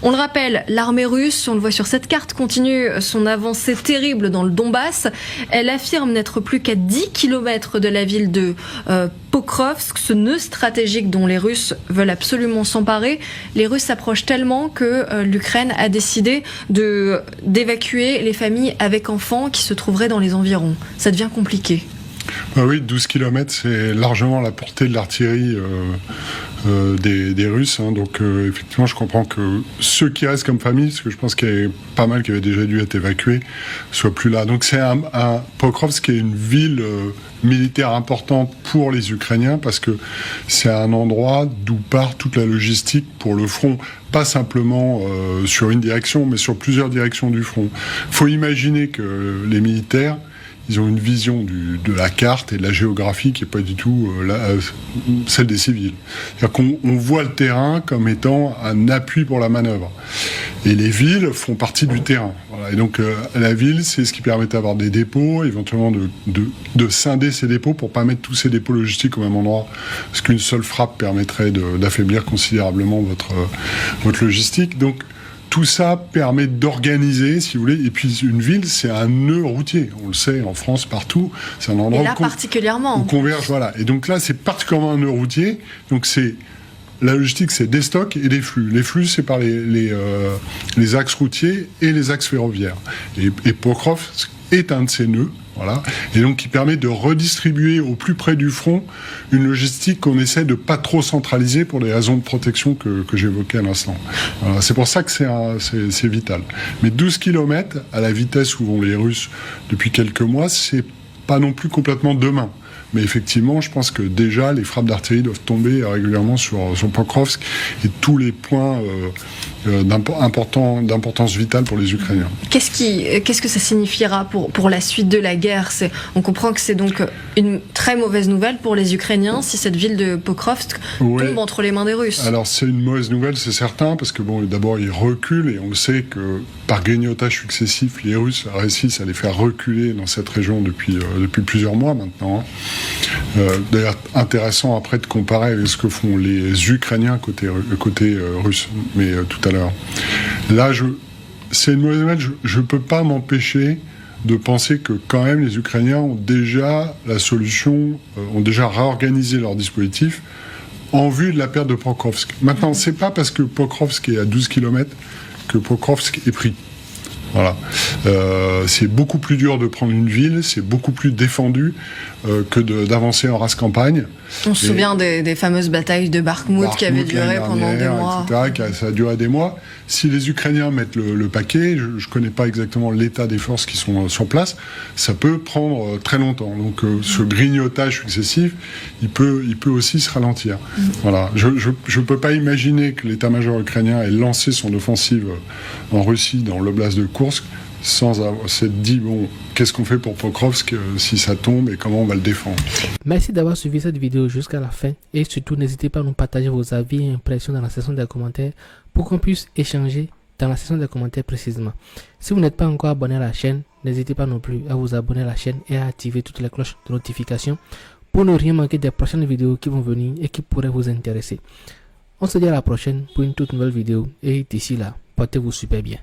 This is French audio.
On le rappelle, l'armée russe, on le voit sur cette carte, continue son avancée terrible dans le Donbass. Elle affirme n'être plus qu'à 10 km de la ville de Pokrovsk, ce nœud stratégique dont les Russes veulent absolument s'emparer. Les Russes s'approchent tellement que l'Ukraine a décidé d'évacuer les familles avec enfants qui se trouveraient dans les environs. Ça devient compliqué. Oui, 12 km, c'est largement la portée de l'artillerie des Russes. Donc effectivement, je comprends que ceux qui restent comme famille, parce que je pense qu'il y a pas mal qui avaient déjà dû être évacués, soient plus là. Donc c'est un Pokrovsk qui est une ville militaire importante pour les Ukrainiens, parce que c'est un endroit d'où part toute la logistique pour le front. Pas simplement sur une direction, mais sur plusieurs directions du front. Il faut imaginer que les militaires, ils ont une vision de la carte et de la géographie qui n'est pas du tout celle des civils. C'est-à-dire qu'on voit le terrain comme étant un appui pour la manœuvre. Et les villes font partie du terrain. Voilà. Et donc la ville, c'est ce qui permet d'avoir des dépôts, éventuellement de scinder ces dépôts pour ne pas mettre tous ces dépôts logistiques au même endroit. Parce qu'une seule frappe permettrait d'affaiblir considérablement votre logistique. Donc tout ça permet d'organiser, si vous voulez, et puis une ville, c'est un nœud routier, on le sait, en France, partout, c'est un endroit particulièrement. où converge, voilà. Et donc là, c'est particulièrement un nœud routier, donc la logistique, c'est des stocks et des flux. Les flux, c'est par les axes routiers et les axes ferroviaires. Et Pokrovsk est un de ces nœuds, voilà, et donc qui permet de redistribuer au plus près du front une logistique qu'on essaie de pas trop centraliser pour des raisons de protection que j'évoquais à l'instant. Voilà, c'est pour ça que c'est vital. Mais 12 km à la vitesse où vont les Russes depuis quelques mois, c'est pas non plus complètement demain. Mais effectivement, je pense que déjà, les frappes d'artillerie doivent tomber régulièrement sur Pokrovsk et tous les points d'importance vitale pour les Ukrainiens. Qu'est-ce que ça signifiera pour la suite de la guerre? On comprend que c'est donc une très mauvaise nouvelle pour les Ukrainiens si cette ville de Pokrovsk tombe entre les mains des Russes. Alors c'est une mauvaise nouvelle, c'est certain, parce que bon, d'abord ils reculent et on le sait que par grignotage successif, les Russes réussissent à les faire reculer dans cette région depuis plusieurs mois maintenant. D'ailleurs, intéressant après de comparer avec ce que font les Ukrainiens côté russe, mais tout à l'heure. Là, c'est une mauvaise nouvelle, je ne peux pas m'empêcher de penser que quand même les Ukrainiens ont déjà la solution, ont déjà réorganisé leur dispositif en vue de la perte de Pokrovsk. Maintenant, c'est pas parce que Pokrovsk est à 12 km que Pokrovsk est pris. Voilà. C'est beaucoup plus dur de prendre une ville, c'est beaucoup plus défendu que d'avancer en race campagne. On se souvient des fameuses batailles de Bakhmout qui avaient duré pendant des mois. Etc., ça a duré des mois. Si les Ukrainiens mettent le paquet, je ne connais pas exactement l'état des forces qui sont sur place, ça peut prendre très longtemps. Donc ce grignotage successif, il peut aussi se ralentir. Voilà. Je ne peux pas imaginer que l'état-major ukrainien ait lancé son offensive en Russie, dans l'oblast de Kursk, sans s'être dit, bon, qu'est-ce qu'on fait pour Pokrovsk si ça tombe et comment on va le défendre. Merci d'avoir suivi cette vidéo jusqu'à la fin et surtout n'hésitez pas à nous partager vos avis et impressions dans la section des commentaires pour qu'on puisse échanger dans la section des commentaires précisément. Si vous n'êtes pas encore abonné à la chaîne, n'hésitez pas non plus à vous abonner à la chaîne et à activer toutes les cloches de notification pour ne rien manquer des prochaines vidéos qui vont venir et qui pourraient vous intéresser. On se dit à la prochaine pour une toute nouvelle vidéo et d'ici là, portez-vous super bien.